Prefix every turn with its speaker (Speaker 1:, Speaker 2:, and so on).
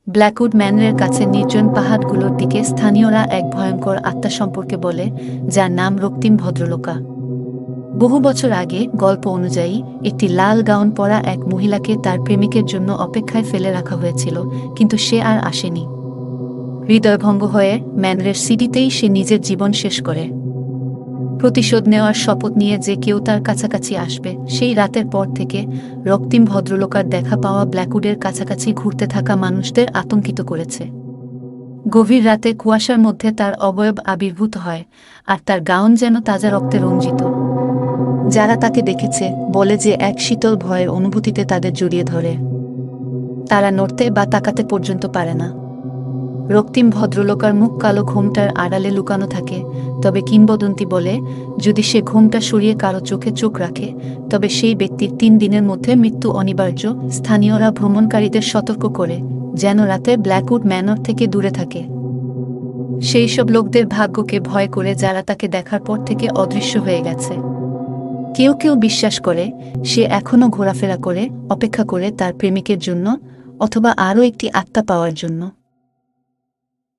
Speaker 1: Blackwood ম্যানরের কাছে নির্জন পাহাড়গুলোর দিকে স্থানীয়রা এক ভয়ঙ্কর আত্মা সম্পর্কে বলে, যার নাম রক্তিম ভদ্রলোকা। বহু বছর আগে গল্প অনুযায়ী একটি লাল গাউন পরা এক মহিলাকে তার প্রেমিকের জন্য অপেক্ষায় ফেলে রাখা হয়েছিল, কিন্তু সে আর আসেনি। হৃদয়ভঙ্গ হয়ে ম্যানরের সিটিতেই সে নিজের জীবন শেষ করে। প্রতিশোধ নেওয়ার শপথ নিয়ে যে কেউ তার কাছাকাছি আসবে, সেই রাতের পর থেকে রক্তিম ভদ্রলোকার দেখা পাওয়া ব্ল্যাকউডের কাছাকাছি ঘুরতে থাকা মানুষদের আতঙ্কিত করেছে। গভীর রাতে কুয়াশার মধ্যে তার অবয়ব আবির্ভূত হয়, আর তার গাউন যেন তাজা রক্তে রঞ্জিত। যারা তাকে দেখেছে বলে যে এক শীতল ভয়ের অনুভূতিতে তাদের জড়িয়ে ধরে। তারা নড়তে বা তাকাতে পর্যন্ত পারে না। রক্তিম ভদ্রলোকার মুখ কালো ঘোমটার আড়ালে লুকানো থাকে, তবে কিংবদন্তি বলে যদি সে ঘোমটা সরিয়ে কারো চোখে চোখ রাখে, তবে সেই ব্যক্তির 3 দিনের মধ্যে মৃত্যু অনিবার্য। স্থানীয়রা ভ্রমণকারীদের সতর্ক করে যেন রাতে ব্ল্যাকউড ম্যানর থেকে দূরে থাকে। সেই সব লোকদের ভাগ্যকে ভয় করে যারা তাকে দেখার পর থেকে অদৃশ্য হয়ে গেছে। কেউ কেউ বিশ্বাস করে সে এখনও ঘোরাফেরা করে, অপেক্ষা করে তার প্রেমিকের জন্য, অথবা আরও একটি আত্মা পাওয়ার জন্য।